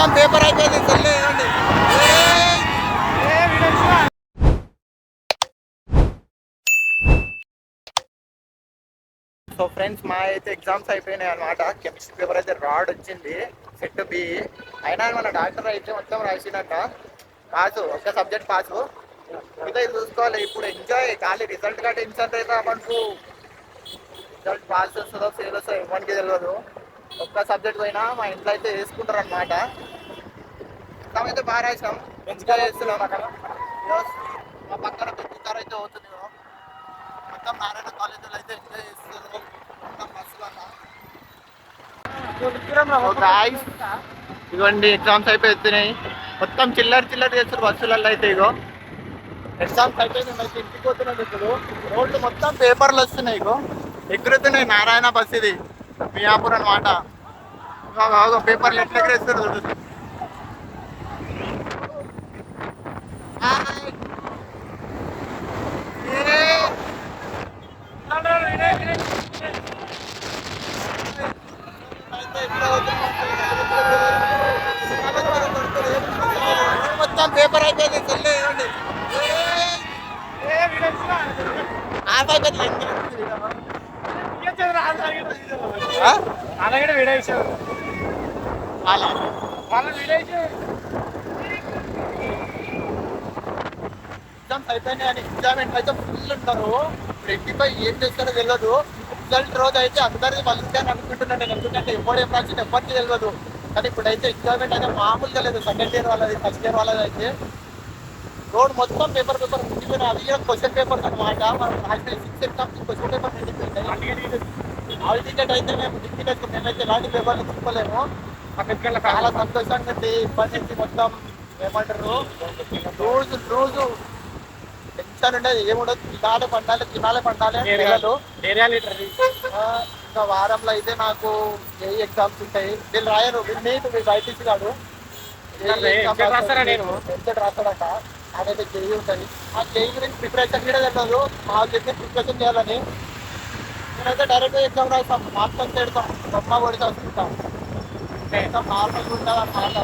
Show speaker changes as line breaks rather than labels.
మొత్తం పేపర్ అయిపోయింది చెల్లి ఇవ్వండి. సో ఫ్రెండ్స్ మా అయితే ఎగ్జామ్స్ అయిపోయినాయి అనమాట. కెమిస్ట్రీ పేపర్ అయితే రాడ్ వచ్చింది సెట్ బి. అయినా మన డాక్టర్ అయితే మొత్తం రాసిందంట. పాసు ఒక్క సబ్జెక్ట్ పాసు. ఇదే చూసుకోవాలి ఇప్పుడు. ఎంజాయ్ ఖాళీ రిజల్ట్ కంటే ఇన్సల్ట్ అయితే మనకు రిజల్ట్ పాస్ వస్తుందో ఫెయిల్ వస్తుందో ఇవ్వడానికి తెలియదు. ఒక్క సబ్జెక్ట్ పోయినా మా ఇంట్లో అయితే వేసుకుంటారు అనమాట. ఎగ్జామ్ అయితే బాగా రాసాం, ఎంజాయ్ చేస్తున్నాం. అక్కడ మా పక్కన పెద్ద అయితే అవుతుంది. మొత్తం నారాయణ కాలేజీలో అయితే ఎంజాయ్ చేస్తున్నారు మొత్తం బస్సులన్నా. ఇదిగోండి ఎగ్జామ్స్ అయిపోతున్నాయి. మొత్తం చిల్లర చేస్తారు బస్సులలో అయితే. ఇగో ఎగ్జామ్స్ అయిపోయింది, అయితే ఇంటికి పోతున్నాయి. ఇప్పుడు రోడ్లు మొత్తం పేపర్లు వస్తున్నాయి. ఇగో ఎగురుతున్నాయి నారాయణ బస్. ఇది మియాపూర్ అనమాట. పేపర్లు ఎట్లా ఎగరేస్తారు చూడండి. మొత్తం పేపర్ అయిపోయింది చెల్లి ఇవ్వండి. ఎగ్జామ్స్ అయిపోయినాయి అని ఎగ్జామిన్ అయితే ఫుల్ ఉంటారు. 25 ఏం చేస్తారో తెలియదు. రిజల్ట్ రోజు అయితే అందరిది మళ్ళీ అని అనుకుంటున్నాను నేను. ఎందుకంటే ఎప్పుడేం రాసింది ఎవరికి తెలియదు. కానీ ఇప్పుడైతే ఎగ్జామిన్ అయితే మామూలుగా లేదు. సెకండ్ ఇయర్ వాళ్ళది, ఫస్ట్ ఇయర్ వాళ్ళది అయితే రోడ్ మొత్తం పేపర్ నిండిపోయిన. అది క్వశ్చన్ పేపర్స్ అనమాట. మనం రాసిన 6 ఎగ్జామ్స్ క్వశ్చన్ పేపర్ నిండిపోయినాయి. హాల్ టికెట్ అయితే మేము టికెట్ మేమైతే ఎలాంటి పేపర్లు తీసుకోలేము. చాలా సంతోషంగా ఉంది. ఇబ్బంది నుంచి మొత్తం ఏమంటారు రోజు టెన్షన్ ఉండేది ఏముండదు. తినాలే పండాలి ఇంకా వారంలో అయితే నాకు ఏ ఎగ్జామ్స్ ఉంటాయి. వీళ్ళు రాయరు, వీళ్ళు బయటికి కాదు రాస్తాడట. అదైతే జేఈ ఉంటుంది. ఆ జేఈ గురించి ప్రిపరేషన్ కూడా తెలియదు. మాకు చెప్పి ప్రిపరేషన్ చేయాలని నేనైతే డైరెక్ట్గా ఎగ్జామ్ రాస్తాం. మార్క్స్ అంతా పెడతాం, బొమ్మ కొడితే వస్తుంటాం. నార్మల్గా ఉంటుంది అన్నమాట.